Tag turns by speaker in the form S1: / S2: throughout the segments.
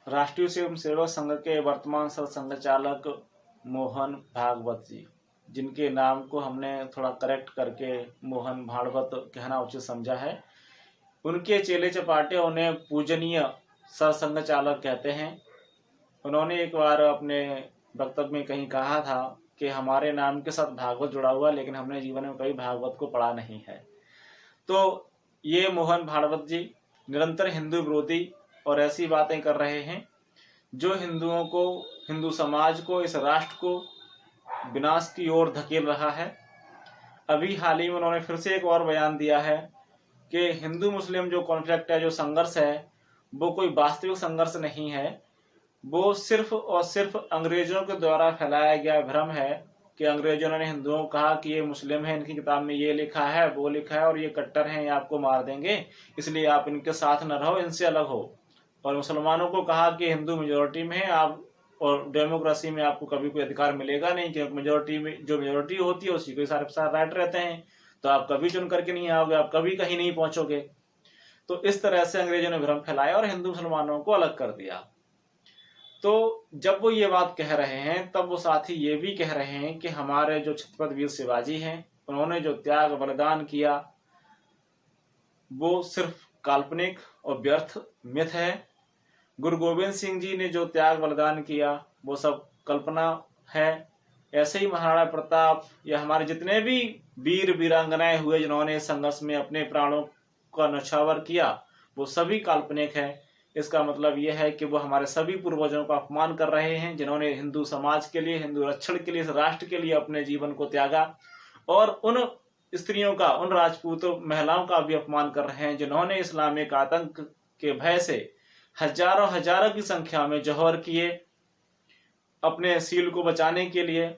S1: राष्ट्रीय स्वयंसेवक संघ के वर्तमान सरसंघचालक मोहन भागवत जी, जिनके नाम को हमने थोड़ा करेक्ट करके मोहन भागवत कहना उचित समझा है, उनके चेले चपाटे उन्हें पूजनीय सरसंघचालक कहते हैं। उन्होंने एक बार अपने वक्तव्य में कहीं कहा था कि हमारे नाम के साथ भागवत जुड़ा हुआ, लेकिन हमने जीवन में कभी भागवत को पढ़ा नहीं है। तो ये मोहन भागवत जी निरंतर हिंदू विरोधी और ऐसी बातें कर रहे हैं जो हिंदुओं को, हिंदू समाज को, इस राष्ट्र को विनाश की ओर धकेल रहा है। अभी हाल ही में उन्होंने फिर से एक और बयान दिया है कि हिंदू मुस्लिम जो कॉन्फ्लिक्ट है, जो संघर्ष है, वो कोई वास्तविक संघर्ष नहीं है, वो सिर्फ और सिर्फ अंग्रेजों के द्वारा फैलाया गया भ्रम है कि अंग्रेजों ने हिंदुओं को कहा कि ये मुस्लिम है, इनकी किताब में ये लिखा है, वो लिखा है और ये कट्टर हैं, ये आपको मार देंगे, इसलिए आप इनके साथ न रहो, इनसे अलग हो। और मुसलमानों को कहा कि हिंदू मेजोरिटी में है आप, और डेमोक्रेसी में आपको कभी कोई अधिकार मिलेगा नहीं, क्योंकि मेजोरिटी में जो मेजोरिटी होती है उसी के सारे राइट रहते हैं, तो आप कभी चुन करके नहीं आओगे, आप कभी कहीं नहीं पहुंचोगे। तो इस तरह से अंग्रेजों ने भ्रम फैलाया और हिंदू मुसलमानों को अलग कर दिया। तो जब वो ये बात कह रहे हैं, तब वो साथ ही ये भी कह रहे हैं कि हमारे जो छत्रपति वीर शिवाजी हैं, उन्होंने जो त्याग बलिदान किया वो सिर्फ काल्पनिक और व्यर्थ मिथ है। गुरु गोविंद सिंह जी ने जो त्याग बलिदान किया वो सब कल्पना है। ऐसे ही महाराणा प्रताप या हमारे जितने भी वीर वीरांगनाएं हुए जिन्होंने संघर्ष में अपने प्राणों का न्यौछावर किया, वो सभी काल्पनिक है। इसका मतलब यह है कि वो हमारे सभी पूर्वजों का अपमान कर रहे हैं, जिन्होंने हिंदू समाज के लिए, हिंदू रक्षण के लिए, इस राष्ट्र के लिए अपने जीवन को त्यागा, और उन स्त्रियों का, उन राजपूत महिलाओं का भी अपमान कर रहे हैं जिन्होंने इस्लामिक आतंक के भय से हजारों हजारों की संख्या में जौहर किए अपने सील को बचाने के लिए।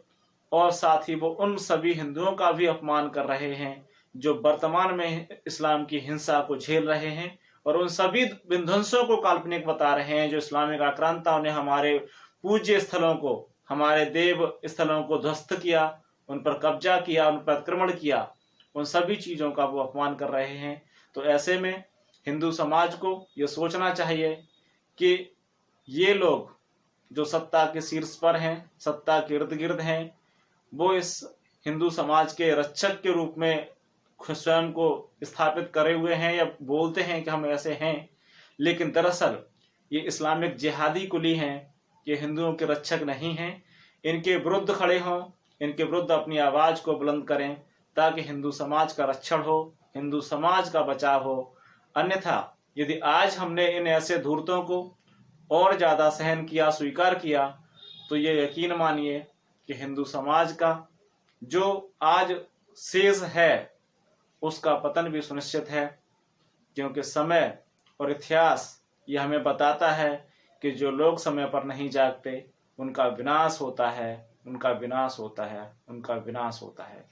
S1: और साथ ही वो उन सभी हिंदुओं का भी अपमान कर रहे हैं जो वर्तमान में इस्लाम की हिंसा को झेल रहे हैं, और उन सभी विध्वंसों को काल्पनिक बता रहे हैं जो इस्लामिक आक्रांताओं ने हमारे पूज्य स्थलों को, हमारे देव स्थलों को ध्वस्त किया, उन पर कब्जा किया, उन पर आक्रमण किया, उन सभी चीजों का वो अपमान कर रहे हैं। तो ऐसे में हिंदू समाज को ये सोचना चाहिए कि ये लोग जो सत्ता के शीर्ष पर हैं, सत्ता के इर्द गिर्द हैं, वो इस हिंदू समाज के रक्षक के रूप में स्वयं को स्थापित करे हुए हैं या बोलते हैं कि हम ऐसे हैं, लेकिन दरअसल ये इस्लामिक जिहादी कुली हैं, ये हिंदुओं के रक्षक नहीं हैं। इनके विरुद्ध खड़े हों, इनके विरुद्ध अपनी आवाज को बुलंद करें ताकि हिंदू समाज का रक्षण हो, हिंदू समाज का बचाव हो। अन्यथा यदि आज हमने इन ऐसे धूर्तों को और ज्यादा सहन किया, स्वीकार किया, तो ये यकीन मानिए कि हिंदू समाज का जो आज शेष है उसका पतन भी सुनिश्चित है। क्योंकि समय और इतिहास ये हमें बताता है कि जो लोग समय पर नहीं जागते उनका विनाश होता है, उनका विनाश होता है, उनका विनाश होता है।